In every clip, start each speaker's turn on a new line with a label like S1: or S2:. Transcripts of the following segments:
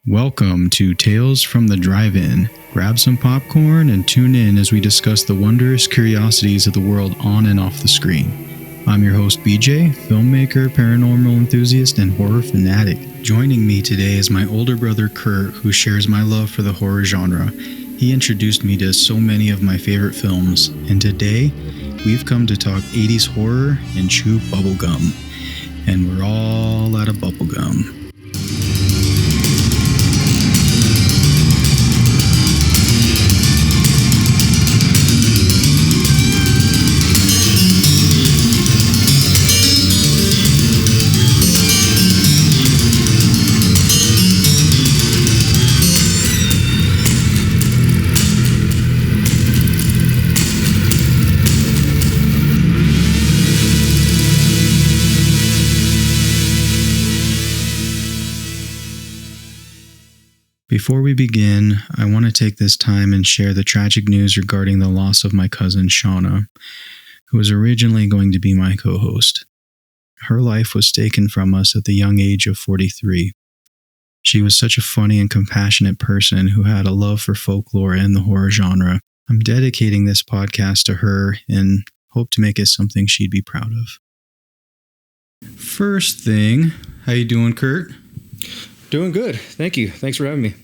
S1: Welcome to Tales from the Drive-In. Grab some popcorn and tune in as we discuss the wondrous curiosities of the world on and off the screen. I'm your host BJ, filmmaker, paranormal enthusiast, and horror fanatic. Joining me today is my older brother Kurt, who shares my love for the horror genre. He introduced me to so many of my favorite films, and today we've come to talk 80s horror and chew bubblegum. And we're all out of bubblegum. Before we begin, I want to take this time and share the tragic news regarding the loss of my cousin Shauna, who was originally going to be my co-host. Her life was taken from us at the young age of 43. She was such a funny and compassionate person who had a love for folklore and the horror genre. I'm dedicating this podcast to her and hope to make it something she'd be proud of. First thing, how you doing, Kurt?
S2: Doing good. Thank you. Thanks for having me.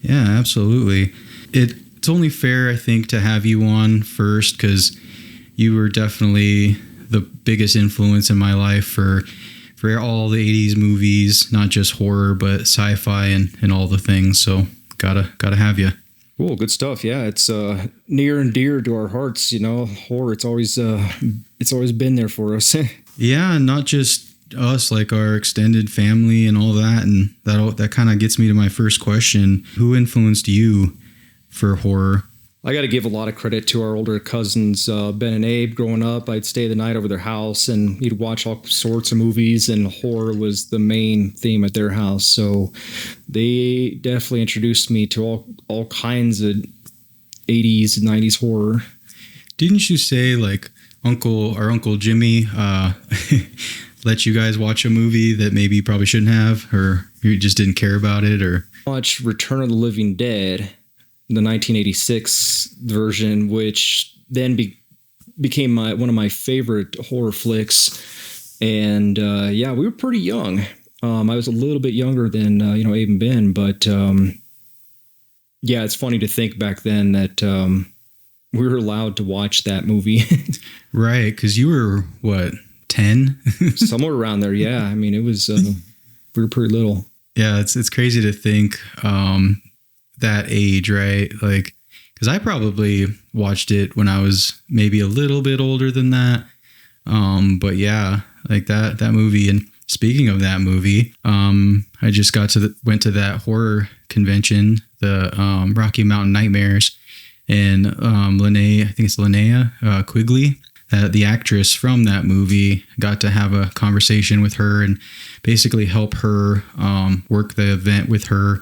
S1: Yeah, absolutely. It's only fair, I think, to have you on first because you were definitely the biggest influence in my life for all the 80s movies, not just horror, but sci-fi and all the things. So gotta have you.
S2: Cool. Good stuff. Yeah, it's near and dear to our hearts. You know, horror. It's always been there for us.
S1: Yeah, not just us, like our extended family and all that, and that kind of gets me to my first question. Who influenced you for horror?
S2: I got to give a lot of credit to our older cousins, Ben and Abe. Growing up, I'd stay the night over their house and you'd watch all sorts of movies, and horror was the main theme at their house. So they definitely introduced me to all kinds of 80s, 90s horror.
S1: Didn't you say like our Uncle Jimmy let you guys watch a movie that maybe you probably shouldn't have, or you just didn't care about it? Or
S2: watch Return of the Living Dead, the 1986 version, which then became one of my favorite horror flicks. And yeah, we were pretty young. I was a little bit younger than Abe and Ben, but yeah, it's funny to think back then that we were allowed to watch that movie.
S1: Right, because you were what, 10?
S2: Somewhere around there. Yeah, I mean, it was we were pretty little.
S1: Yeah, it's crazy to think that age, right? Like, because I probably watched it when I was maybe a little bit older than that. But yeah, like that movie. And speaking of that movie, I just went to that horror convention, the Rocky Mountain Nightmares, and I think it's Linnea Quigley. The actress from that movie, got to have a conversation with her and basically help her work the event with her.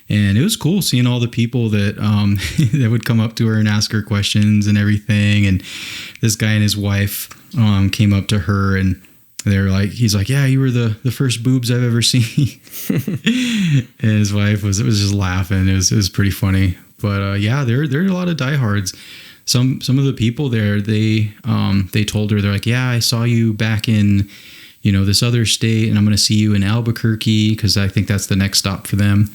S1: And it was cool seeing all the people that that would come up to her and ask her questions and everything. And this guy and his wife came up to her and he's like, yeah, you were the first boobs I've ever seen. And his wife was just laughing. It was pretty funny. But yeah, there are a lot of diehards. Some of the people there, they told her, they're like, yeah, I saw you back in, this other state, and I'm going to see you in Albuquerque because I think that's the next stop for them.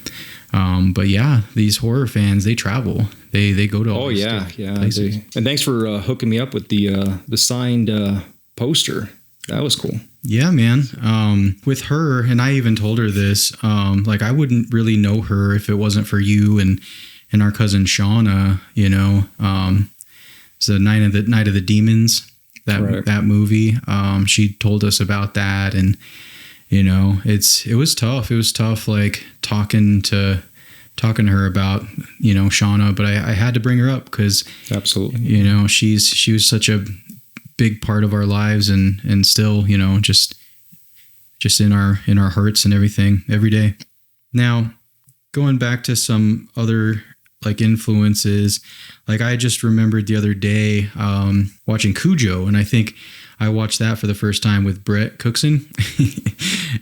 S1: But yeah, these horror fans, they travel. They go to all these places.
S2: And thanks for hooking me up with the signed poster. That was cool.
S1: Yeah, man. With her, and I even told her this, like I wouldn't really know her if it wasn't for you and our cousin Shauna, It's the Night of the Demons, that movie. She told us about that, and it was tough. It was tough, like talking to her about Shauna, but I had to bring her up because
S2: absolutely,
S1: she was such a big part of our lives, and still just in our hearts and everything every day. Now, going back to some other like influences. Like I just remembered the other day watching Cujo, and I think I watched that for the first time with Brett Cookson.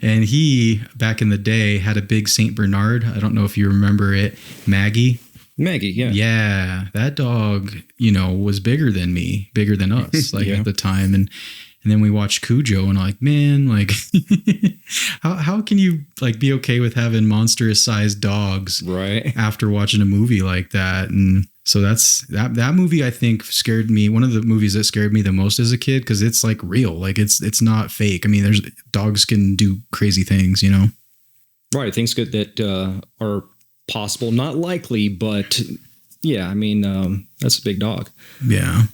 S1: And he, back in the day, had a big Saint Bernard. I don't know if you remember it. Maggie,
S2: yeah.
S1: Yeah, that dog, was bigger than me, bigger than us, like
S2: Yeah.
S1: at the time. And then we watched Cujo, and I'm like, man, like, how can you like be okay with having monstrous sized dogs
S2: Right.
S1: after watching a movie like that? And so that movie, I think, scared me. One of the movies that scared me the most as a kid, because it's like real, like it's not fake. I mean, there's dogs can do crazy things,
S2: Right. Things good that are possible, not likely, but yeah, I mean, that's a big dog.
S1: Yeah.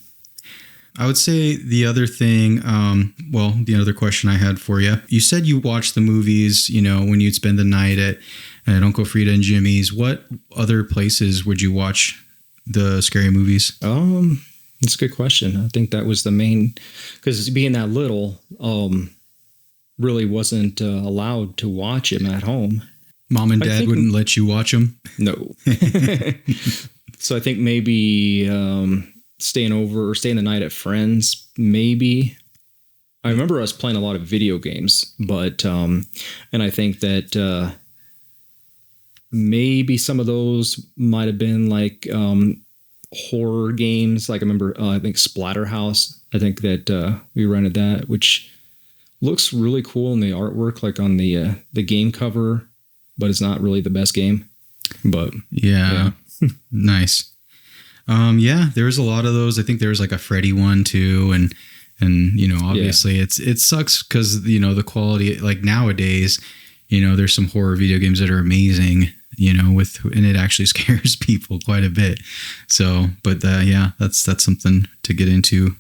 S1: I would say the other thing, the other question I had for you, you said you watched the movies, when you'd spend the night at Uncle Frida and Jimmy's. What other places would you watch the scary movies?
S2: That's a good question. I think that was the main, because being that little, really wasn't allowed to watch him at home.
S1: Mom and Dad wouldn't let you watch them?
S2: No. So I think maybe staying over or staying the night at friends, maybe. I remember us playing a lot of video games, but and I think that maybe some of those might have been like horror games. Like I remember, I think Splatterhouse. I think that we rented that, which looks really cool in the artwork, like on the game cover, but it's not really the best game. But
S1: yeah. Nice. There was a lot of those. I think there was like a Freddy one too, and obviously it sucks because the quality, like nowadays, there's some horror video games that are amazing, and it actually scares people quite a bit. So, but that's something to get into.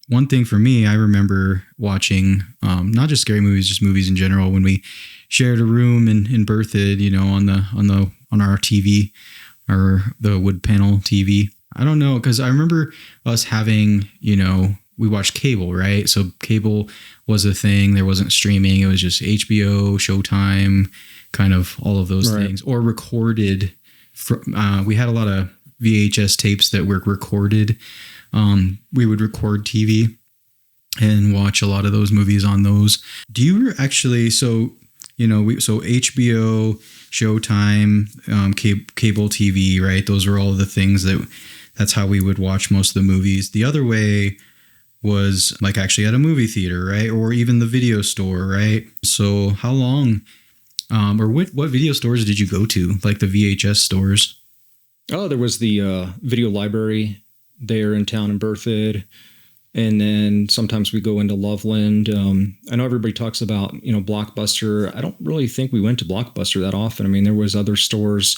S1: One thing for me, I remember watching not just scary movies, just movies in general, when we shared a room in Berthoud, on our TV, or the wood panel TV. I don't know, because I remember us having, we watched cable, right? So cable was a thing. There wasn't streaming. It was just HBO, Showtime, kind of all of those things, or recorded. We had a lot of VHS tapes that were recorded. We would record TV and watch a lot of those movies on those. Do you actually, so HBO, Showtime, cable TV, right? Those are all the things that's how we would watch most of the movies. The other way was like actually at a movie theater, right? Or even the video store, right? So how long, or what video stores did you go to? Like the VHS stores?
S2: Oh, there was the video library there in town in Berthoud. And then sometimes we go into Loveland. I know everybody talks about, Blockbuster. I don't really think we went to Blockbuster that often. I mean, there was other stores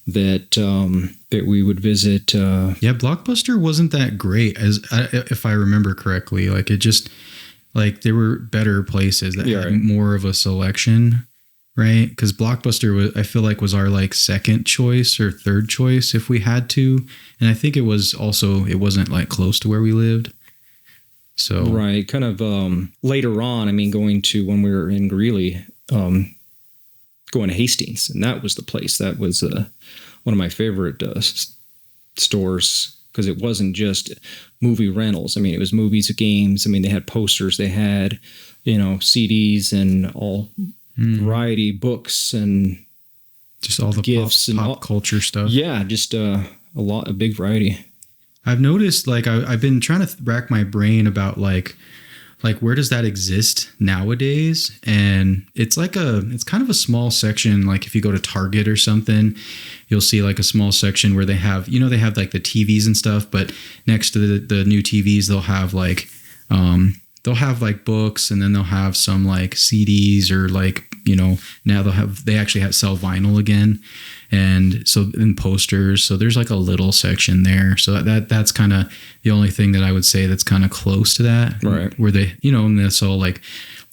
S2: that that we would visit.
S1: Yeah, Blockbuster wasn't that great, if I remember correctly. Like it just, like there were better places that had more of a selection, right? Because Blockbuster I feel like was our like second choice or third choice if we had to. And I think it wasn't like close to where we lived. So
S2: right, kind of later on, I mean, going to when we were in Greeley, going to Hastings, and that was the place. That was one of my favorite stores, because it wasn't just movie rentals. I mean, it was movies, games. I mean, they had posters, they had, CDs and all variety, books, and
S1: just all the
S2: gifts and
S1: pop culture stuff.
S2: Yeah, just a big variety.
S1: I've noticed, like, I've been trying to rack my brain about like where does that exist nowadays? And it's kind of a small section. Like if you go to Target or something, you'll see like a small section where they have like the TVs and stuff, but next to the new TVs, they'll have like books, and then they'll have some like CDs, or like, now they actually sell vinyl again. And so in posters, so there's like a little section there. So that's kind of the only thing that I would say that's kind of close to that,
S2: right?
S1: Where they, and they'll sell like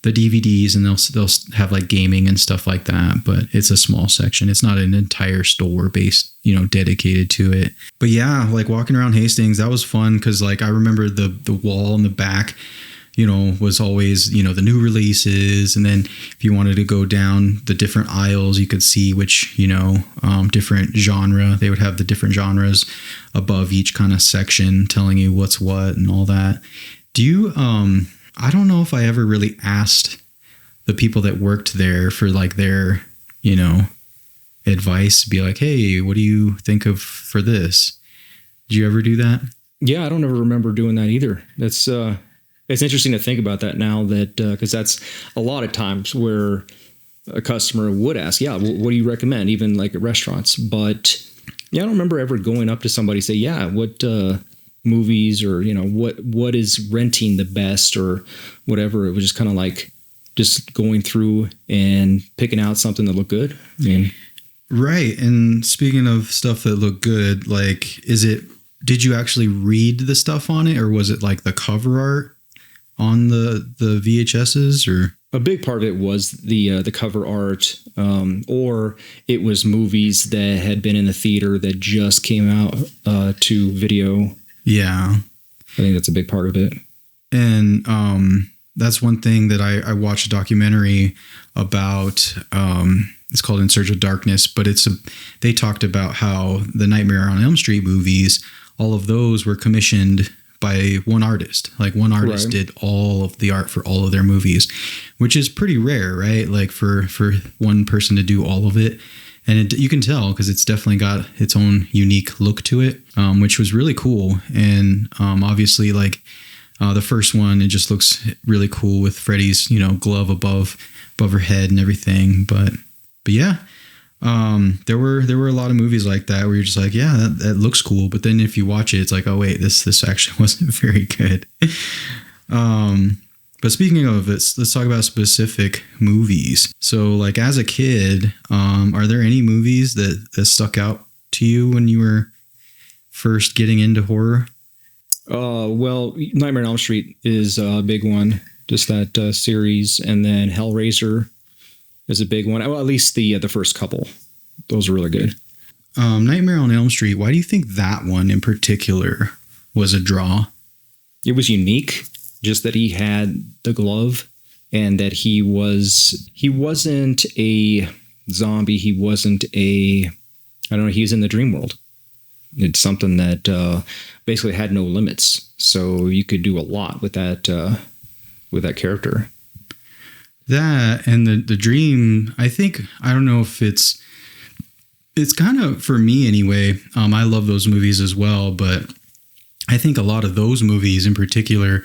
S1: the DVDs, and they'll have like gaming and stuff like that. But it's a small section. It's not an entire store based, dedicated to it. But yeah, like walking around Hastings, that was fun because like I remember the wall in the back. was always, the new releases. And then if you wanted to go down the different aisles, you could see which, different genre. They would have the different genres above each kind of section telling you what's what and all that. Do you, I don't know if I ever really asked the people that worked there for like their, advice, be like, hey, what do you think of for this? Did you ever do that?
S2: Yeah, I don't ever remember doing that either. That's, it's interesting to think about that now that, because that's a lot of times where a customer would ask, yeah, what do you recommend? Even like at restaurants. But yeah, I don't remember ever going up to somebody and say, yeah, what movies or, what is renting the best or whatever. It was just kind of like just going through and picking out something that looked good. I mean,
S1: right. And speaking of stuff that looked good, like, did you actually read the stuff on it, or was it like the cover art on the VHSs? Or
S2: a big part of it was the cover art, or it was movies that had been in the theater that just came out to video.
S1: Yeah,
S2: I think that's a big part of it.
S1: And that's one thing that I watched a documentary about. It's called In Search of Darkness, but they talked about how the Nightmare on Elm Street movies, all of those were commissioned by one artist. Like one artist did all of the art for all of their movies, which is pretty rare, right? Like for one person to do all of it. And you can tell because it's definitely got its own unique look to it, which was really cool. And obviously, like the first one, it just looks really cool with Freddy's, glove above her head and everything. But yeah, there were a lot of movies like that where you're just like, yeah, that looks cool. But then if you watch it, it's like, oh wait, this actually wasn't very good. But speaking of it, let's talk about specific movies. So like as a kid, are there any movies that stuck out to you when you were first getting into horror?
S2: Well, Nightmare on Elm Street is a big one, just that series. And then Hellraiser is a big one. Well, at least the first couple. Those are really good.
S1: Nightmare on Elm Street. Why do you think that one in particular was a draw?
S2: It was unique, just that he had the glove and that he wasn't a zombie. He wasn't he was in the dream world. It's something that basically had no limits. So you could do a lot with that character.
S1: That and the dream, I don't know if it's kind of, for me anyway, I love those movies as well, but I think a lot of those movies in particular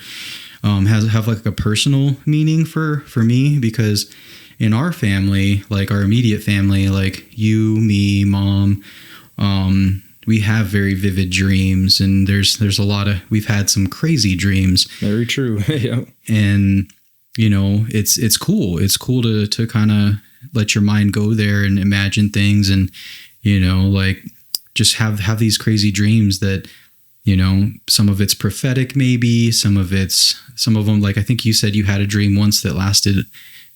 S1: have like a personal meaning for me, because in our family, like our immediate family, like you, me, mom, we have very vivid dreams, and there's a lot of, we've had some crazy dreams.
S2: Very true. Yeah.
S1: And it's cool. It's cool to kind of let your mind go there and imagine things, and, like just have these crazy dreams that, some of it's prophetic, maybe some of them, like I think you said you had a dream once that lasted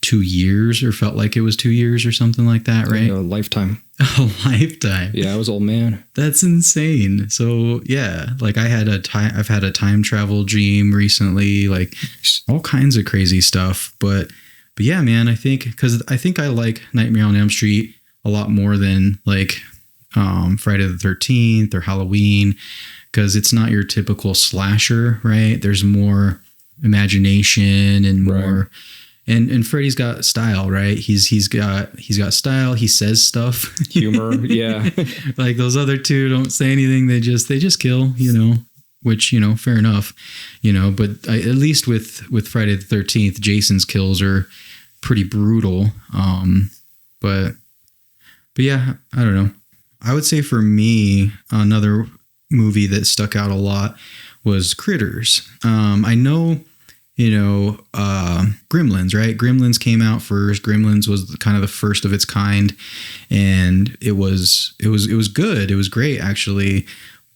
S1: 2 years or felt like it was 2 years or something like that, right?
S2: A lifetime.
S1: A lifetime.
S2: Yeah, I was old man.
S1: That's insane. So yeah, like I've had a time travel dream recently, like all kinds of crazy stuff. But yeah, man, I think I like Nightmare on Elm Street a lot more than like Friday the 13th or Halloween, because it's not your typical slasher, right? There's more imagination and more. Right. And Freddy's got style, right? He's got style. He says stuff,
S2: humor, yeah.
S1: Like those other two don't say anything. They just kill, which fair enough, But at least with Friday the 13th, Jason's kills are pretty brutal. But yeah, I don't know. I would say for me, another movie that stuck out a lot was Critters. I know. Gremlins, right? Gremlins came out first. Gremlins was kind of the first of its kind, and it was good. It was great, actually.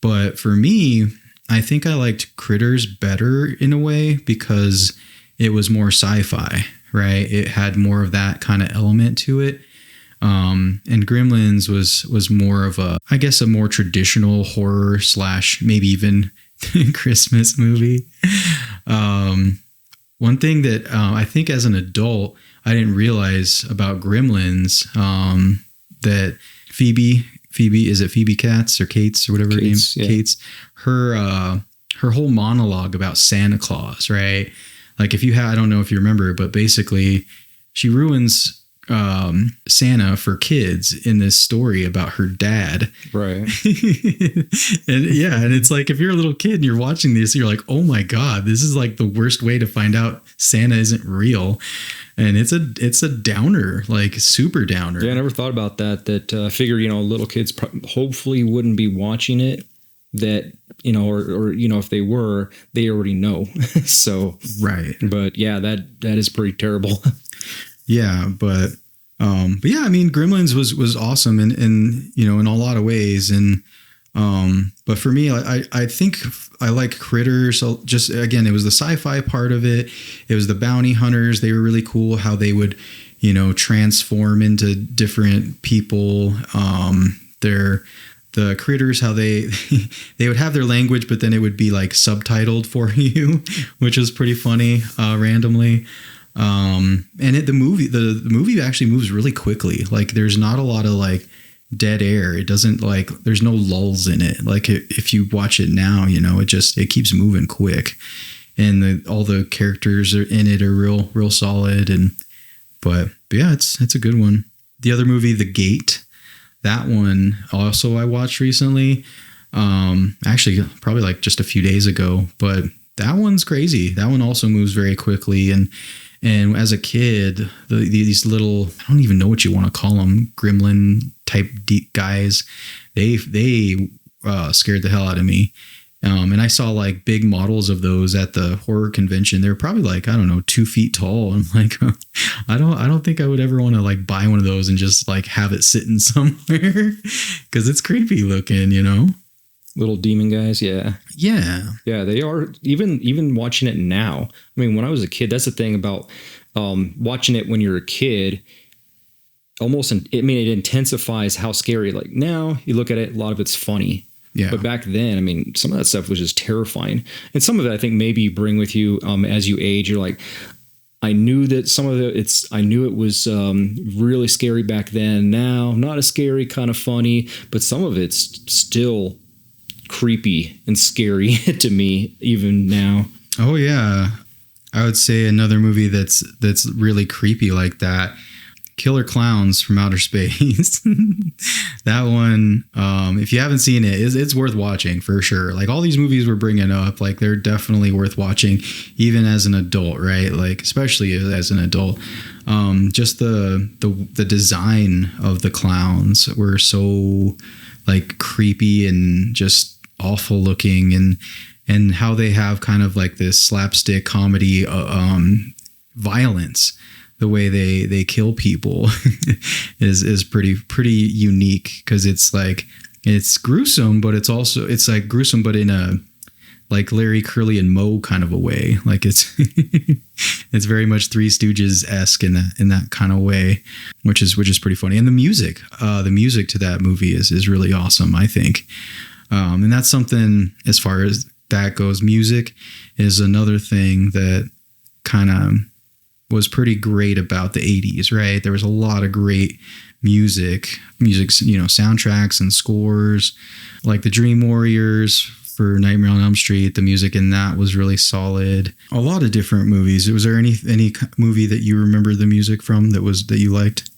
S1: But for me, I think I liked Critters better in a way because it was more sci-fi, right? It had more of that kind of element to it. And Gremlins was more of a more traditional horror / maybe even Christmas movie. One thing that I think as an adult I didn't realize about Gremlins, that Phoebe, is it Phoebe Katz or Cates or whatever her name?
S2: Yeah.
S1: Cates. Her whole monologue about Santa Claus, right? Like I don't know if you remember, but basically she ruins Santa for kids in this story about her dad.
S2: Right.
S1: and it's like, if you're a little kid and you're watching this, you're like, oh my God, this is like the worst way to find out Santa isn't real. And it's a downer, like super downer.
S2: Yeah, I never thought about that. I figure, little kids hopefully wouldn't be watching it. That, or if they were, they already know. So,
S1: right.
S2: But yeah, that is pretty terrible.
S1: Yeah, but yeah, I mean, Gremlins was awesome in a lot of ways, and but for me, I think I like Critters. So just again, it was the sci-fi part of it. It was the bounty hunters. They were really cool how they would, transform into different people. The critters, how they would have their language, but then it would be like subtitled for you, which was pretty funny randomly. And the movie actually moves really quickly. Like there's not a lot of like dead air. It doesn't there's no lulls in it. Like if you watch it now, it keeps moving quick, and all the characters in it are real solid. But yeah, it's a good one. The other movie, The Gate, that one also I watched recently. Actually probably like just a few days ago, but that one's crazy. That one also moves very quickly. And as a kid, these little, I don't even know what you want to call them, gremlin type deep guys, they scared the hell out of me. And I saw like big models of those at the horror convention. They're probably like, I don't know, 2 feet tall. I'm like, I don't think I would ever want to like buy one of those and just like have it sitting somewhere because it's creepy looking,
S2: Little demon guys, yeah.
S1: Yeah.
S2: Yeah, they are. Even watching it now. I mean, when I was a kid, that's the thing about watching it when you're a kid. It intensifies how scary. Like now, you look at it, a lot of it's funny.
S1: Yeah.
S2: But back then, I mean, some of that stuff was just terrifying. And some of it, I think, maybe you bring with you as you age. You're like, I knew that some of it. I knew it was really scary back then. Now, not as scary, kind of funny, but some of it's still creepy and scary to me even now.
S1: Oh yeah, I would say another movie that's really creepy like that, Killer Clowns from Outer Space. That one, if you haven't seen it, it's worth watching for sure. Like all these movies we're bringing up, like they're definitely worth watching even as an adult, right? Like especially as an adult. Just the design of the clowns were so like creepy and just awful looking, and how they have kind of like this slapstick comedy violence, the way they kill people is pretty unique, because it's gruesome, but it's like gruesome but in a like Larry, Curly and Moe kind of a way. Like it's it's very much Three Stooges-esque in that kind of way, which is pretty funny. And the music to that movie is really awesome, I think. And that's something, as far as that goes, music is another thing that kind of was pretty great about the 80s, right? There was a lot of great music, soundtracks and scores, like the Dream Warriors for Nightmare on Elm Street. The music in that was really solid. A lot of different movies. Was there any movie that you remember the music from that you liked?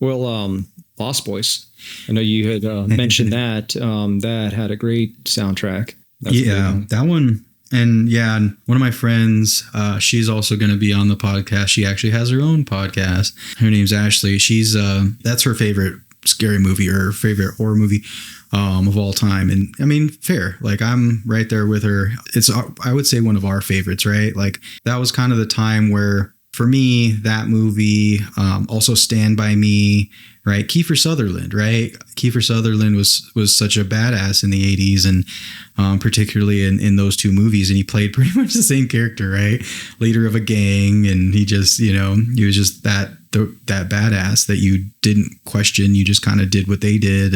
S2: Well, Lost Boys. I know you had mentioned that. That had a great soundtrack.
S1: That one. And yeah, one of my friends, she's also going to be on the podcast. She actually has her own podcast. Her name's Ashley. She's that's her favorite scary movie or favorite horror movie of all time. And I mean, fair. Like I'm right there with her. It's, I would say, one of our favorites, right? Like that was kind of the time where, for me, that movie, also Stand By Me, right? Kiefer Sutherland, right? Kiefer Sutherland was such a badass in the 80s, and particularly in those two movies. And he played pretty much the same character, right? Leader of a gang. And he just, he was just that badass that you didn't question. You just kind of did what they did.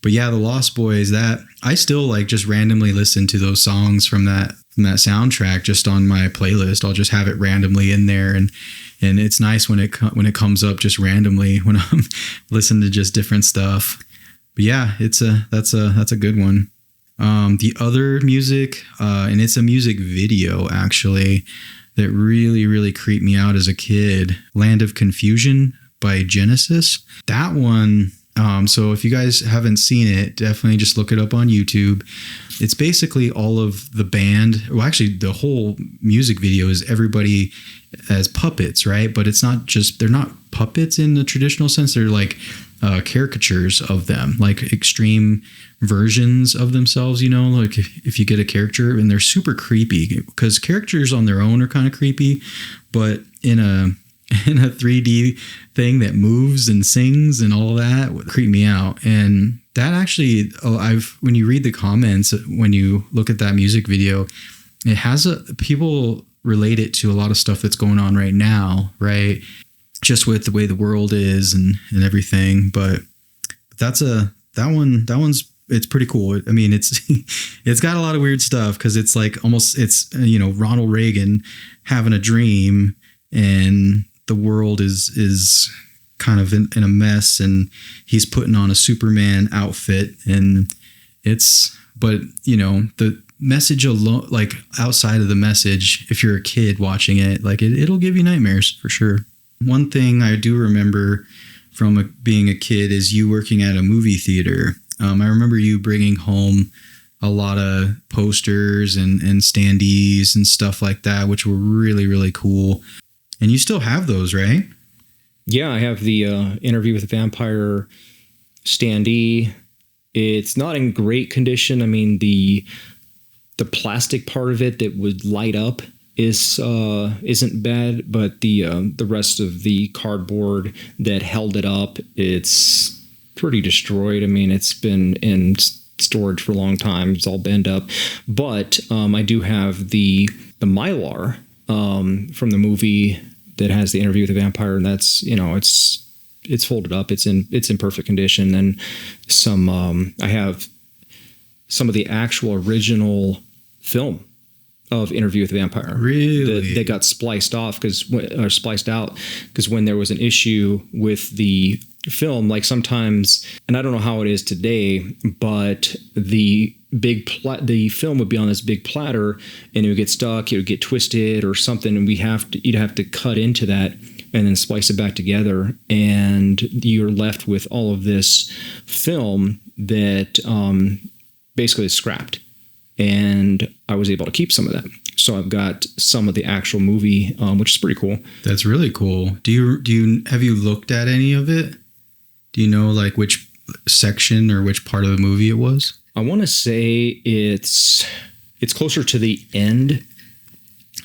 S1: But yeah, the Lost Boys, that I still like just randomly listen to those songs from that soundtrack just on my playlist. I'll just have it randomly in there, and it's nice when it comes up just randomly when I'm listening to just different stuff. But yeah, that's a good one. The other music, and it's a music video actually, that really, really creeped me out as a kid. Land of Confusion by Genesis. That one, so if you guys haven't seen it, definitely just look it up on YouTube. It's basically all of the band. Well, actually, the whole music video is everybody as puppets, right? But it's not just, they're not puppets in the traditional sense. They're like caricatures of them, like extreme versions of themselves, you know, like if you get a character, and they're super creepy because characters on their own are kind of creepy, but in a 3D thing that moves and sings and all that would creep me out. And that actually, when you read the comments, when you look at that music video, it has people relate it to a lot of stuff that's going on right now, right? Just with the way the world is and everything. But that one's it's pretty cool. I mean, it's got a lot of weird stuff because it's like it's Ronald Reagan having a dream and the world is kind of in a mess, and he's putting on a Superman outfit, and but the message alone, like outside of the message, if you're a kid watching it, like it'll give you nightmares for sure. One thing I do remember from being a kid is you working at a movie theater. I remember you bringing home a lot of posters and standees and stuff like that, which were really, really cool. And you still have those, right?
S2: Yeah, I have the Interview with the Vampire standee. It's not in great condition. I mean, the plastic part of it that would light up isn't bad, but the rest of the cardboard that held it up, it's pretty destroyed. I mean, it's been in storage for a long time. It's all bent up. But I do have the Mylar from the movie that has the Interview with the Vampire, and that's it's folded up. It's in perfect condition. And I have some of the actual original film of Interview with the Vampire.
S1: Really?
S2: That got spliced out because when there was an issue with the film, like sometimes, and I don't know how it is today, but the film would be on this big platter and it would get stuck, it would get twisted or something, and you'd have to cut into that and then splice it back together, and you're left with all of this film that basically is scrapped. And I was able to keep some of that. So I've got some of the actual movie, which is pretty cool. That's
S1: really cool. Have you looked at any of it? Do you know like which section or which part of the movie it was?
S2: I want to say it's closer to the end.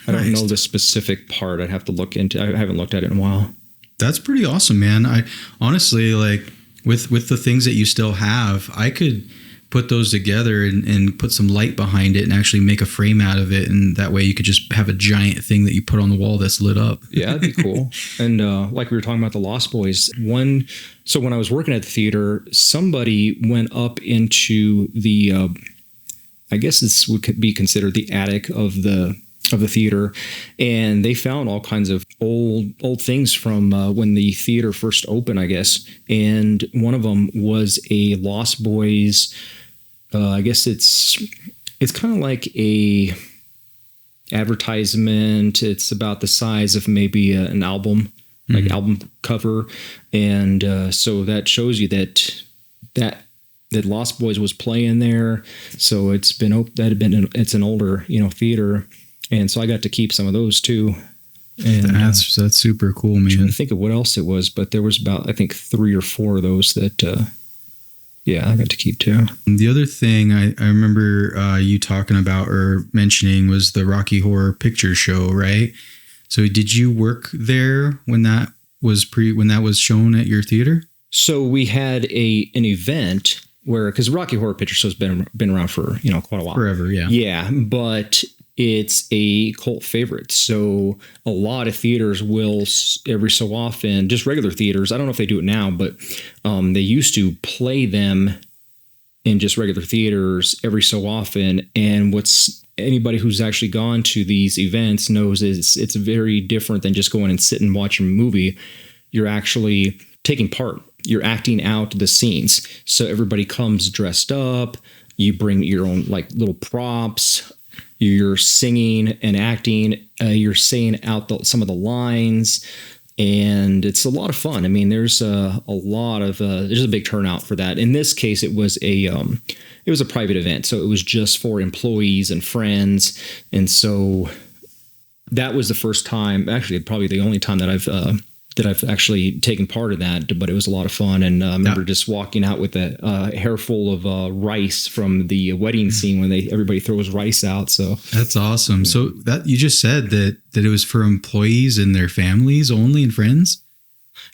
S2: I don't know the specific part. I'd have to look into. I haven't looked at it in a while.
S1: That's pretty awesome, man. I honestly, like with the things that you still have, I could put those together and put some light behind it and actually make a frame out of it, and that way you could just have a giant thing that you put on the wall that's lit up.
S2: Yeah, that'd be cool. And like we were talking about the Lost Boys, so when I was working at the theater, somebody went up into the I guess this would be considered the attic of the theater, and they found all kinds of old things from when the theater first opened, I guess. And one of them was a Lost Boys. I guess it's kind of like a advertisement. It's about the size of maybe an album, like album cover, and so that shows you that Lost Boys was playing there. So it's an older theater, and so I got to keep some of those too. And
S1: that's super cool, man.
S2: I'm trying to think of what else it was, but there was about, I think, 3 or 4 of those that I got to keep too.
S1: The other thing I remember you talking about or mentioning was the Rocky Horror Picture Show, right? So did you work there when that was shown at your theater?
S2: So we had an event where, because Rocky Horror Picture Show's been around for quite a while,
S1: forever, yeah,
S2: yeah, but it's a cult favorite. So a lot of theaters will every so often, just regular theaters, I don't know if they do it now, but they used to play them in just regular theaters every so often. And what's anybody who's actually gone to these events knows it's very different than just going and sitting and watching a movie. You're actually taking part. You're acting out the scenes. So everybody comes dressed up. You bring your own like little props. You're singing and acting. You're saying out some of the lines. And it's a lot of fun. I mean, there's a big turnout for that. In this case, it was a private event, so it was just for employees and friends. And so that was the first time, actually, probably the only time that I've actually taken part of that. But it was a lot of fun, and I remember just walking out with a hair full of rice from the wedding scene when everybody throws rice out. So
S1: that's awesome. Yeah. So that you just said that it was for employees and their families only and friends.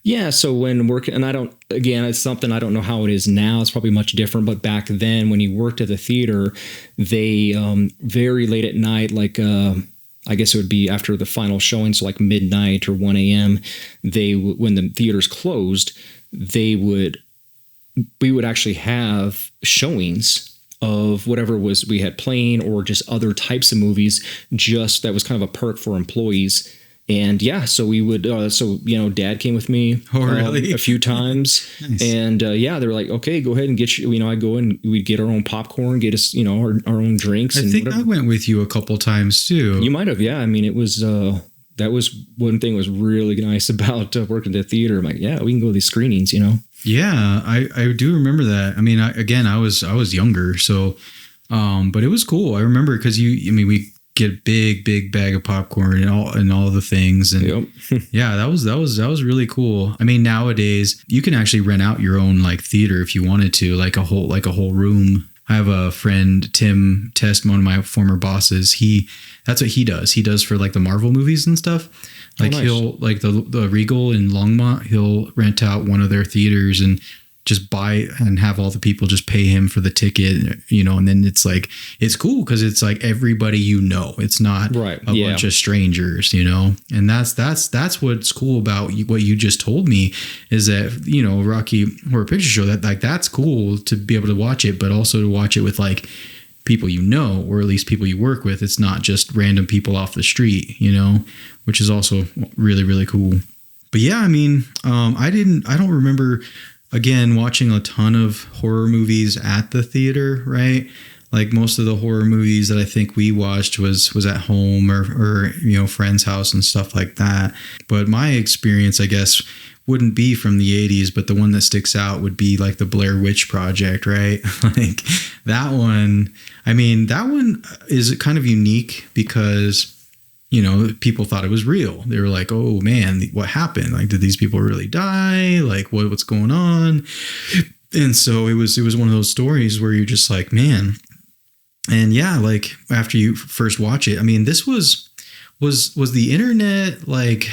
S2: Yeah. So when working, and it's something I don't know how it is now. It's probably much different. But back then, when you worked at the theater, they very late at night, like I guess it would be after the final showing, so like midnight or 1 a.m. When the theaters closed, we would actually have showings of whatever we had playing, or just other types of movies. Just that was kind of a perk for employees. And yeah, so we would, Dad came with me a few times. Nice. And they were like, okay, go ahead and get I go and we'd get our own popcorn, get us, our own drinks.
S1: I think whatever. I went with you a couple times too.
S2: You might have. Yeah. I mean, it was, that was one thing was really nice about working at the theater. I'm like, yeah, we can go to these screenings,
S1: Yeah, I do remember that. I mean, I was younger, so, but it was cool. I remember because we get a big bag of popcorn and all the things, and
S2: yep.
S1: Yeah, that was really cool. I mean, nowadays you can actually rent out your own like theater if you wanted to, like a whole room. I have a friend, Tim Test, one of my former bosses. That's what he does. He does for like the Marvel movies and stuff. Like nice. He'll like the Regal in Longmont. He'll rent out one of their theaters and just buy and have all the people just pay him for the ticket, and then it's like, it's cool because it's like everybody, it's not
S2: right.
S1: a bunch of strangers, and that's what's cool about what you just told me is that, Rocky Horror Picture Show, that like, that's cool to be able to watch it, but also to watch it with like people, or at least people you work with. It's not just random people off the street, which is also really, really cool. But yeah, I mean, I don't remember, again, watching a ton of horror movies at the theater, right? Like most of the horror movies that I think we watched was at home or friend's house and stuff like that. But my experience, I guess, wouldn't be from the 80s, but the one that sticks out would be like the Blair Witch Project, right? Like that one, I mean, that one is kind of unique because people thought it was real. They were like, oh man, what happened? Like, did these people really die? Like what's going on? And so it was one of those stories where you're just like, man. And yeah, like after you first watch it, I mean, this was the internet. Like,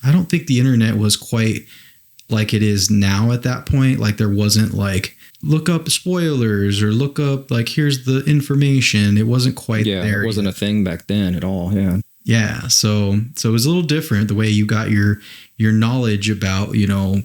S1: I don't think the internet was quite like it is now at that point. Like there wasn't like, look up spoilers or look up like, here's the information. It wasn't quite there.
S2: It wasn't a thing back then at all. Yeah.
S1: Yeah. So it was a little different the way you got your knowledge about,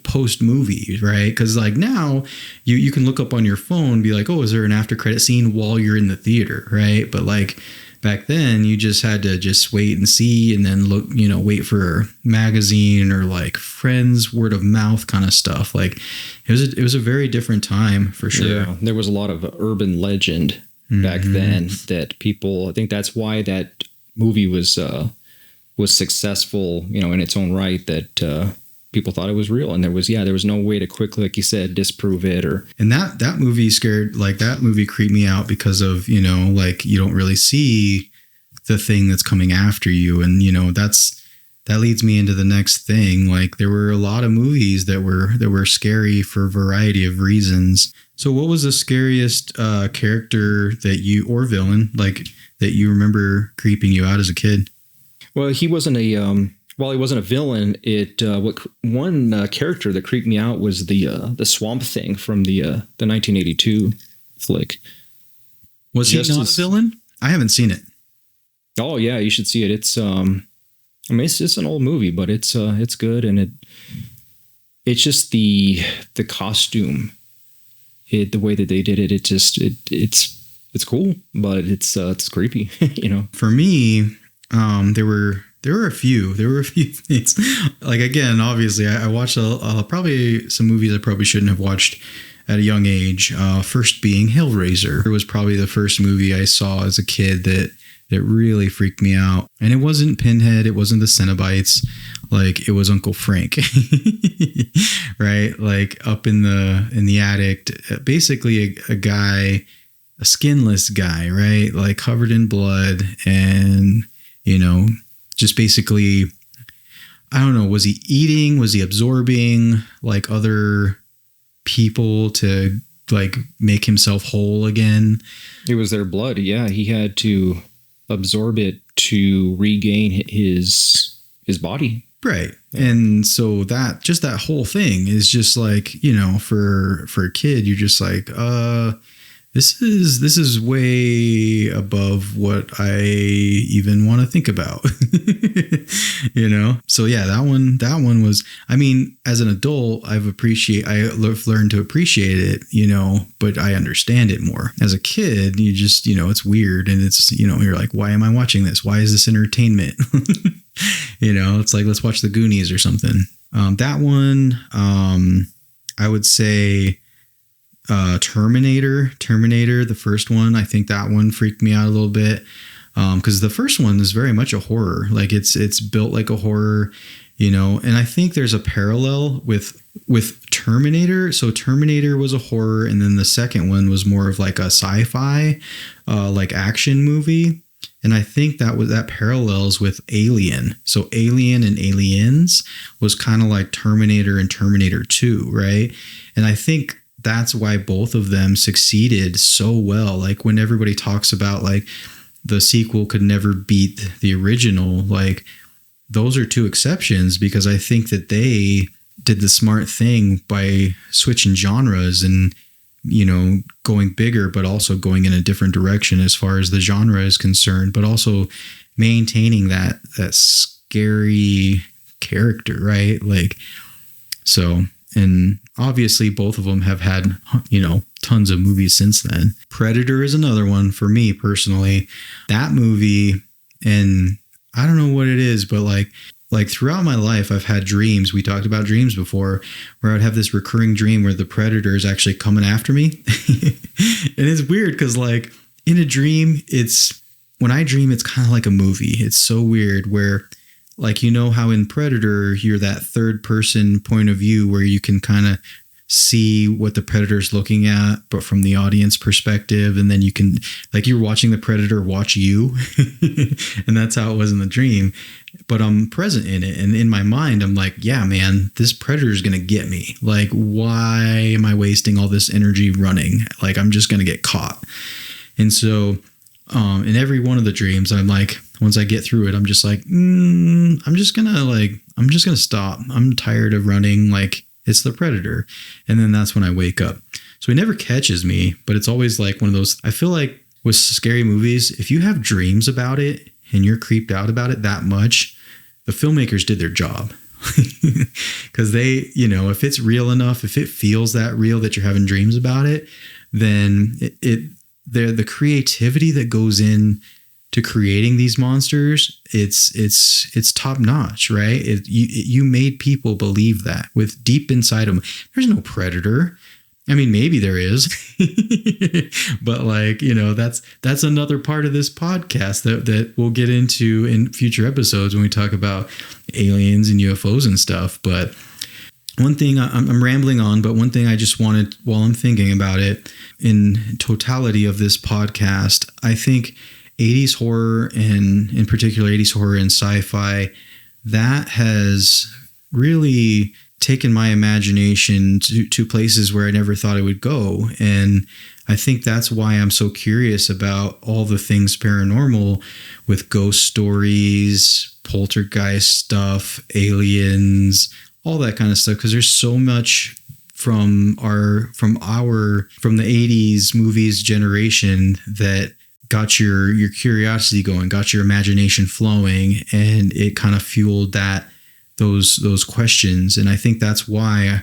S1: post movie, right? Cause like now you can look up on your phone and be like, oh, is there an after credit scene while you're in the theater? Right. But like back then you just had to just wait and see, and then look, wait for a magazine or like friends, word of mouth kind of stuff. Like it was a very different time for sure.
S2: Yeah, there was a lot of urban legend back then that people, I think that's why that movie was successful, in its own right, that people thought it was real, and there was no way to quickly, like you said, disprove it.
S1: And that movie that movie creeped me out because of, like you don't really see the thing that's coming after you. And, that leads me into the next thing. Like there were a lot of movies that were scary for a variety of reasons. So what was the scariest character or villain like that you remember creeping you out as a kid?
S2: Well, he wasn't a villain. One character that creeped me out was the Swamp Thing from the 1982 flick.
S1: Was he not a villain? I haven't seen it.
S2: Oh yeah, you should see it. It's it's an old movie, but it's good, and it's just the costume, the way that they did it. It's it's cool, but it's creepy, you know.
S1: For me, there were a few things. Like, again, obviously, I watched probably some movies I probably shouldn't have watched at a young age. First being Hellraiser. It was probably the first movie I saw as a kid that really freaked me out. And it wasn't Pinhead, it wasn't the Cenobites, like it was Uncle Frank. Right? Like up in the attic, basically a guy, a skinless guy, right? Like covered in blood, and you know, just basically, I don't know, was he eating, was he absorbing like other people to like make himself whole again?
S2: It was their blood. Yeah, he had to absorb it to regain his body.
S1: Right. Yeah. And so that whole thing is just like, you know, for a kid, you're just like, this is way above what I even want to think about. You know? So yeah, that one was, I mean, as an adult, I've learned to appreciate it, you know, but I understand it more. As a kid, you just, you know, it's weird, and it's, you know, you're like, why am I watching this? Why is this entertainment? You know, it's like, let's watch the Goonies or something. That one, I would say, Terminator, the first one. I think that one freaked me out a little bit, because the first one is very much a horror. Like it's built like a horror, you know. And I think there's a parallel with Terminator. So Terminator was a horror, and then the second one was more of like a sci-fi, like action movie. And I think that parallels with Alien. So Alien and Aliens was kind of like Terminator and Terminator 2, right? And I think that's why both of them succeeded so well. Like when everybody talks about like the sequel could never beat the original, like those are two exceptions, because I think that they did the smart thing by switching genres and, you know, going bigger, but also going in a different direction as far as the genre is concerned, but also maintaining that scary character, right? Like, so, and obviously both of them have had, you know, tons of movies since then. Predator is another one for me personally. That movie, and I don't know what it is, but like throughout my life, I've had dreams. We talked about dreams before, where I'd have this recurring dream where the predator is actually coming after me. And it's weird because like in a dream, when I dream, it's kind of like a movie. It's so weird where, like, you know how in Predator, you're that third person point of view where you can kind of see what the predator's looking at, but from the audience perspective. And then you can, like, you're watching the predator watch you. And that's how it was in the dream. But I'm present in it. And in my mind, I'm like, yeah, man, this predator is going to get me. Like, why am I wasting all this energy running? Like, I'm just going to get caught. And so in every one of the dreams, I'm like, once I get through it, I'm just like, I'm just going to stop. I'm tired of running. Like, it's the predator. And then that's when I wake up. So he never catches me, but it's always like one of those, I feel like with scary movies, if you have dreams about it and you're creeped out about it that much, the filmmakers did their job. Because they, you know, if it's real enough, if it feels that real that you're having dreams about it, then the creativity that goes in to creating these monsters, it's top notch, right? You made people believe that with deep inside them. There's no predator. I mean, maybe there is, but like, you know, that's another part of this podcast that we'll get into in future episodes when we talk about aliens and UFOs and stuff. But one thing I'm rambling on, but one thing I just wanted, while I'm thinking about it in totality of this podcast, I think 80s horror, and in particular 80s horror and sci-fi, that has really taken my imagination to places where I never thought it would go. And I think that's why I'm so curious about all the things paranormal, with ghost stories, poltergeist stuff, aliens, all that kind of stuff, because there's so much from the 80s movies generation that got your curiosity going, got your imagination flowing, and it kind of fueled those questions. And I think that's why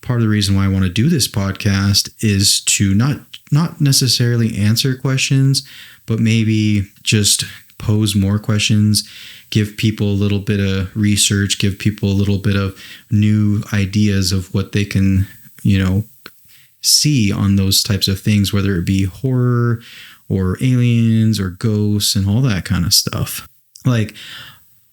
S1: part of the reason why I want to do this podcast is to not necessarily answer questions, but maybe just pose more questions, give people a little bit of research, give people a little bit of new ideas of what they can, see on those types of things, whether it be horror or aliens or ghosts and all that kind of stuff. Like,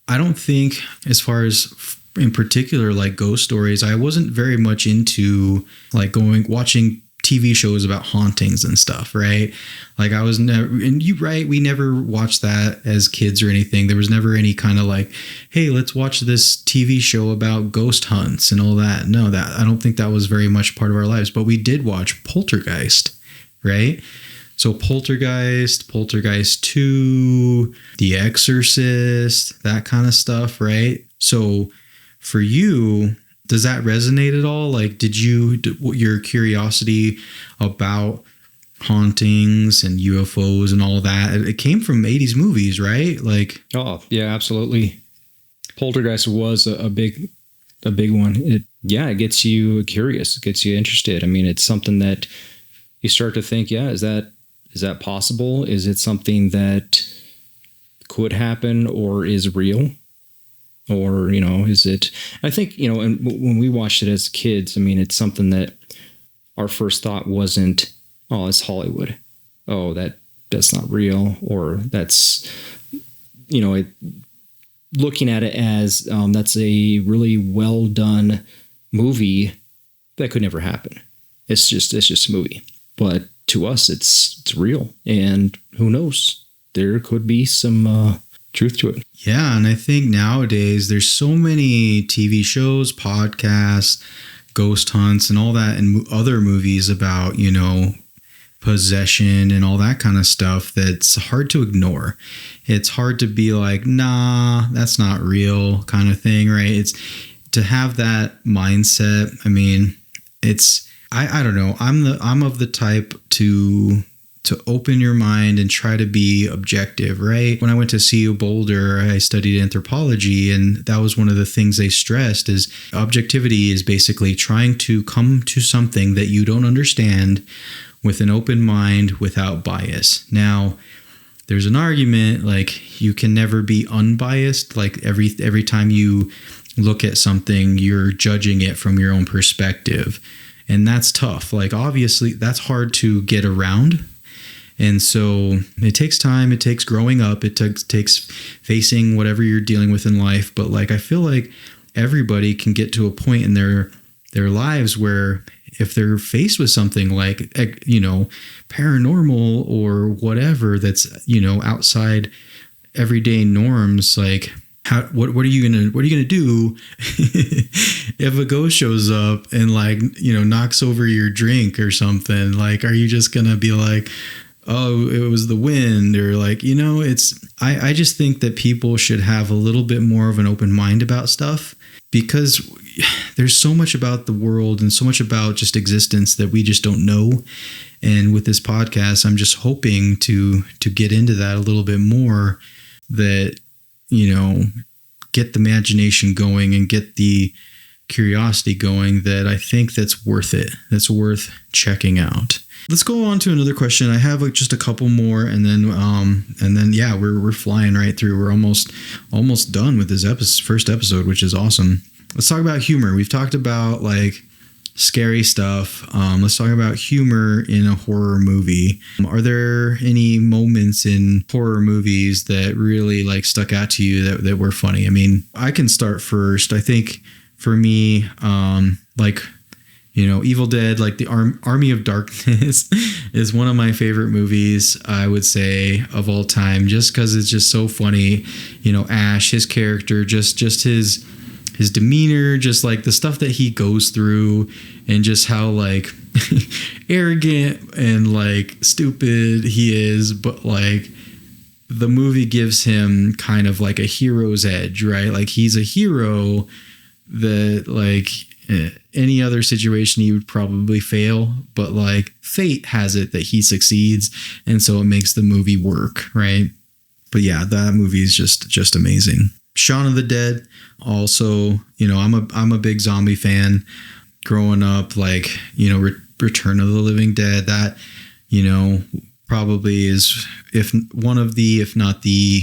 S1: I don't think, as far as in particular, like ghost stories, I wasn't very much into like watching TV shows about hauntings and stuff, right? Like I was never, and we never watched that as kids or anything. There was never any kind of like, hey, let's watch this TV show about ghost hunts and all that. No, I don't think that was very much part of our lives, but we did watch Poltergeist, right? So Poltergeist 2, The Exorcist, that kind of stuff, right? So for you, does that resonate at all? Like, your curiosity about hauntings and UFOs and all that, it came from 80s movies, right? Like,
S2: oh yeah, absolutely. Poltergeist was a big one. It gets you curious, it gets you interested. I mean, it's something that you start to think, is that possible? Is it something that could happen or is real? Or, is it, I think, and when we watched it as kids, I mean, it's something that our first thought wasn't, oh, it's Hollywood. Oh, that's not real. Or that's, looking at it as that's a really well done movie that could never happen. It's just a movie. But to us, it's real. And who knows? There could be some truth to it.
S1: Yeah, and I think nowadays there's so many TV shows, podcasts, ghost hunts, and all that, and other movies about, possession and all that kind of stuff that's hard to ignore. It's hard to be like, nah, that's not real kind of thing, right? It's to have that mindset. I mean, I don't know. I'm of the type to open your mind and try to be objective, right? When I went to CU Boulder, I studied anthropology, and that was one of the things they stressed is objectivity is basically trying to come to something that you don't understand with an open mind without bias. Now, there's an argument like you can never be unbiased. Like every time you look at something, you're judging it from your own perspective. And that's tough. Like obviously that's hard to get around. And so it takes time, it takes growing up, it takes facing whatever you're dealing with in life. But like, I feel like everybody can get to a point in their lives where if they're faced with something like, paranormal or whatever, that's, outside everyday norms, like what are you gonna do if a ghost shows up and like, knocks over your drink or something? Like, are you just gonna be like, oh, it was the wind, or like, I just think that people should have a little bit more of an open mind about stuff, because there's so much about the world and so much about just existence that we just don't know. And with this podcast, I'm just hoping to get into that a little bit more, that, get the imagination going and get the curiosity going, that I think that's worth it. That's worth checking out. Let's go on to another question. I have just a couple more, and then we're flying right through. We're almost done with this first episode, which is awesome. Let's talk about humor. We've talked about like scary stuff. Let's talk about humor in a horror movie. Are there any moments in horror movies that really like stuck out to you that were funny? I mean, I can start first. I think for me, Evil Dead, like the Army of Darkness is one of my favorite movies, I would say, of all time, just because it's just so funny. Ash, his character, just his demeanor, just like the stuff that he goes through, and just how like arrogant and like stupid he is, but like the movie gives him kind of like a hero's edge, right? Like he's a hero that like any other situation he would probably fail, but like fate has it that he succeeds, and so it makes the movie work, right? But yeah, that movie is just amazing. Shaun of the Dead, also, I'm a big zombie fan. growing up, like, you know, Return of the Living Dead, that, you know, probably is if not the,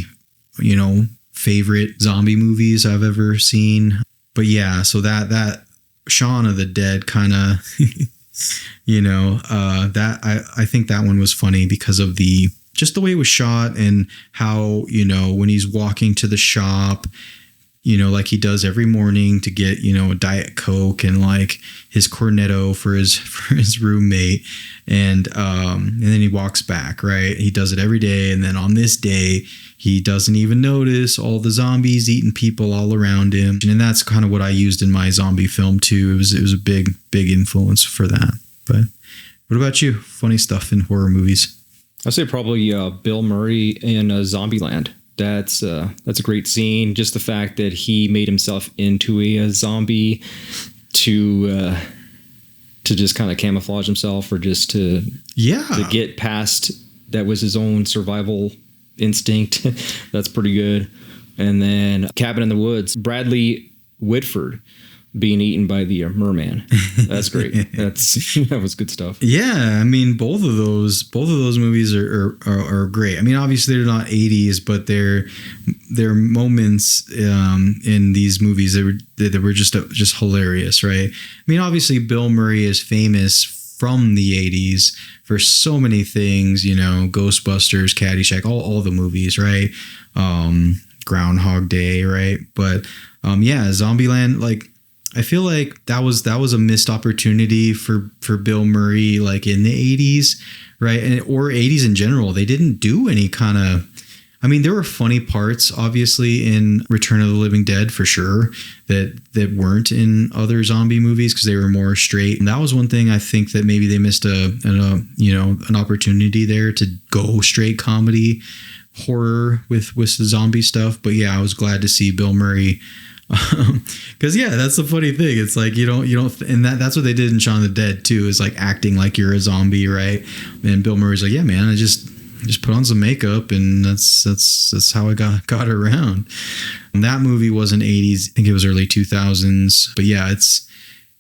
S1: you know, favorite zombie movies I've ever seen. But yeah, so that Shaun of the Dead kind of, you know, that I think that one was funny because of just the way it was shot and how, you know, when he's walking to the shop, you know, like he does every morning to get, you know, a Diet Coke and like his Cornetto for his roommate. And then he walks back, right? He does it every day. And then on this day, he doesn't even notice all the zombies eating people all around him. And that's kind of what I used in my zombie film too. It was a big influence for that. But what about you? Funny stuff in horror movies?
S2: I'd say probably Bill Murray in Zombieland. That's a great scene. Just the fact that he made himself into a zombie to just kind of camouflage himself, or just to get past, that was his own survival instinct. That's pretty good. And then Cabin in the Woods, Bradley Whitford being eaten by the merman. That's great. That was good stuff.
S1: Yeah, I mean, both of those movies are great. I mean, obviously they're not 80s, but they're moments in these movies that were just hilarious, right? I mean, obviously Bill Murray is famous from the 80s for so many things, you know, Ghostbusters, Caddyshack, all the movies, right? Groundhog Day, right? But yeah, Zombieland, like, I feel like that was a missed opportunity for Bill Murray, like in the 80s, right? Or 80s in general. They didn't do any kind of, I mean, there were funny parts, obviously, in Return of the Living Dead, for sure, that weren't in other zombie movies because they were more straight. And that was one thing I think that maybe they missed an opportunity there to go straight comedy horror with the zombie stuff. But yeah, I was glad to see Bill Murray. Because yeah, that's the funny thing. It's like you don't, and that's what they did in Shaun of the Dead too. Is like acting like you're a zombie, right? And Bill Murray's like, yeah, man, I just put on some makeup, and that's how I got around. And that movie wasn't 80s. I think it was early 2000s. But yeah, it's,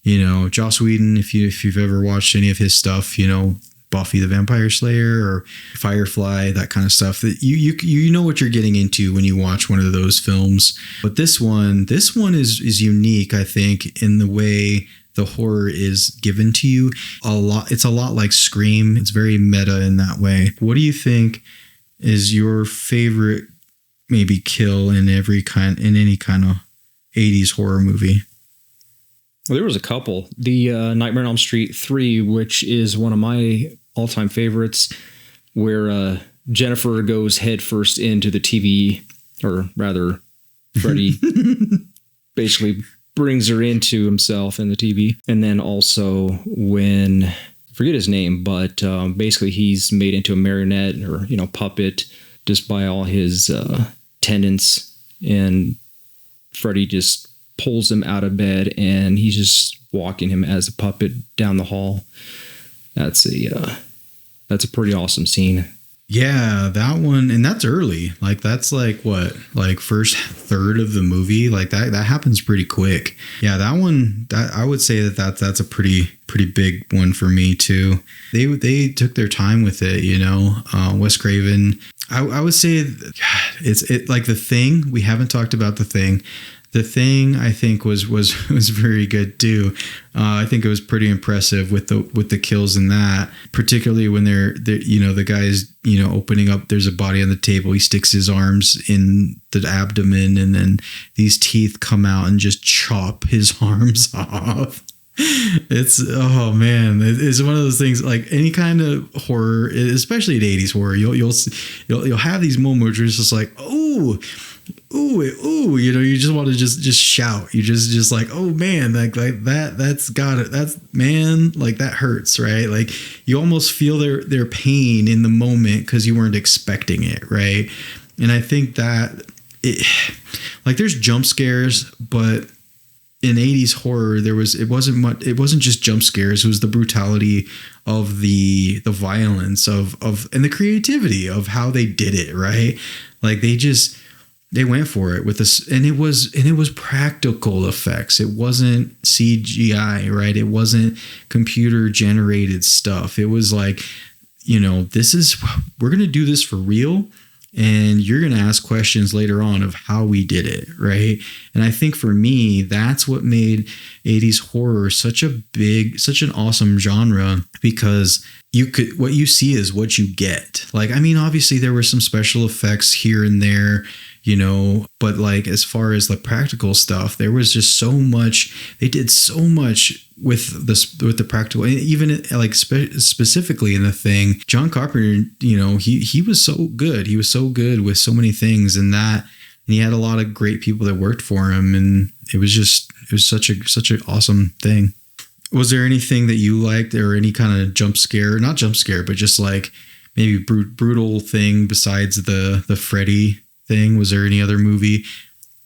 S1: you know, Joss Whedon. If you've ever watched any of his stuff, you know, Buffy the Vampire Slayer or Firefly, that kind of stuff, that you know what you're getting into when you watch one of those films. But this one is unique, I think, in the way the horror is given to you. It's a lot like Scream. It's very meta in that way. What do you think is your favorite maybe kill in any kind of 80s horror movie?
S2: Well, there was a couple. The Nightmare on Elm Street 3, which is one of my all-time favorites, where Jennifer goes headfirst into the TV, or rather, Freddy basically brings her into himself in the TV. And then also when, I forget his name, but basically he's made into a marionette or, you know, puppet just by all his tenants, and Freddy just pulls him out of bed and he's just walking him as a puppet down the hall. That's a pretty awesome scene.
S1: Yeah, that one, and that's early. Like that's like what, like first third of the movie. Like that happens pretty quick. Yeah, that one, that I would say that's a pretty big one for me too. They took their time with it, you know. Wes Craven. I would say it's like The Thing. We haven't talked about The Thing. The Thing, I think, was very good too. I think it was pretty impressive with the kills in that, particularly when they're you know, the guy's, you know, opening up. There's a body on the table. He sticks his arms in the abdomen, and then these teeth come out and just chop his arms off. It's, oh man, it's one of those things. Like any kind of horror, especially in 80s horror, you'll have these moments where it's just like, ooh, you know, you just want to just shout. You just like, oh man, like that's got it. That's, man, like that hurts, right? Like you almost feel their pain in the moment because you weren't expecting it, right? And I think that like there's jump scares, but in 80s horror it wasn't just jump scares. It was the brutality of the violence of and the creativity of how they did it, right? Like they just, They went for it with this, and it was practical effects. It wasn't CGI, right? It wasn't computer generated stuff. It was like, we're going to do this for real. And you're going to ask questions later on of how we did it, right? And I think for me, that's what made 80s horror such an awesome genre, because what you see is what you get. Like, I mean, obviously there were some special effects here and there, but like, as far as the practical stuff, there was just so much. They did so much with the practical, and even like specifically in The Thing. John Carpenter, he was so good. He was so good with so many things, and he had a lot of great people that worked for him, and it was such an awesome thing. Was there anything that you liked, or any kind of not jump scare, but just like maybe brutal thing besides the Freddy thing? Was there any other movie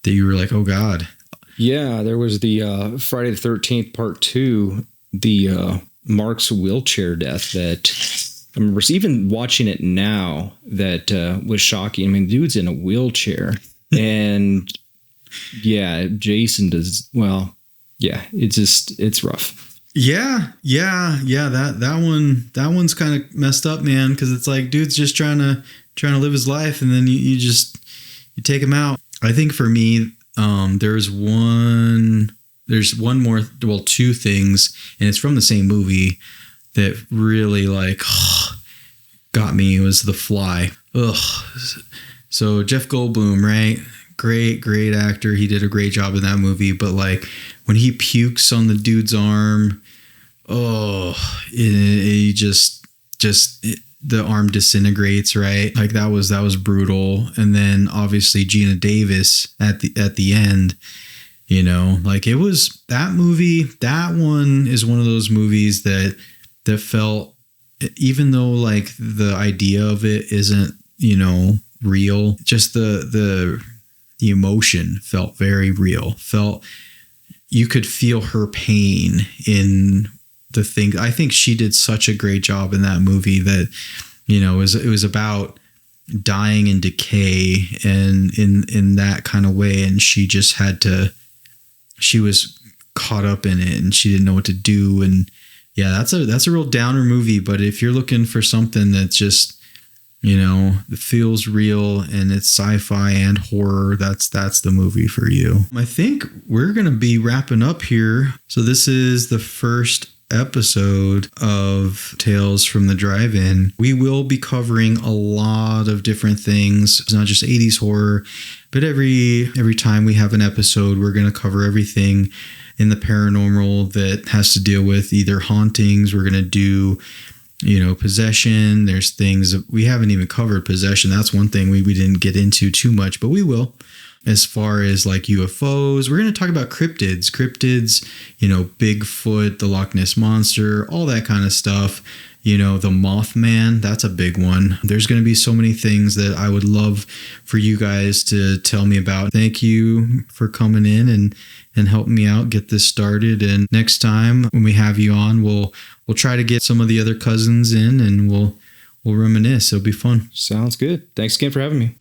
S1: that you were like, oh God?
S2: Yeah, there was the Friday the 13th Part 2, the Mark's wheelchair death that I remember even watching it now. That was shocking. I mean, the dude's in a wheelchair, and yeah, Jason does well. Yeah, it's rough.
S1: Yeah. That one's kind of messed up, man. Because it's like, dude's just trying to live his life, and then you take him out. I think for me, there's one more, well, two things, and it's from the same movie that really like got me. It was The Fly. So Jeff Goldblum, right? Great actor. He did a great job in that movie. But like when he pukes on the dude's arm, the arm disintegrates, right? Like that was brutal. And then obviously Gina Davis at the end, like it was that movie. That one is one of those movies that felt, even though like the idea of it isn't, real, just the emotion felt very real. You could feel her pain in the thing. I think she did such a great job in that movie that, it was about dying in decay and in that kind of way. And she just she was caught up in it, and she didn't know what to do. And yeah, that's a real downer movie. But if you're looking for something that's just, it feels real and it's sci-fi and horror, that's the movie for you. I think we're going to be wrapping up here. So this is the first episode of Tales from the Drive-In. We will be covering a lot of different things. It's not just 80s horror, but every time we have an episode, we're going to cover everything in the paranormal that has to deal with either hauntings. We're going to do possession. There's things we haven't even covered. Possession, that's one thing we didn't get into too much, but we will. As far as like UFOs, we're going to talk about cryptids, Bigfoot, the Loch Ness Monster, all that kind of stuff. The Mothman, that's a big one. There's going to be so many things that I would love for you guys to tell me about. Thank you for coming in and helping me out get this started. And next time when we have you on, we'll try to get some of the other cousins in, and we'll reminisce. It'll be fun.
S2: Sounds good. Thanks again for having me.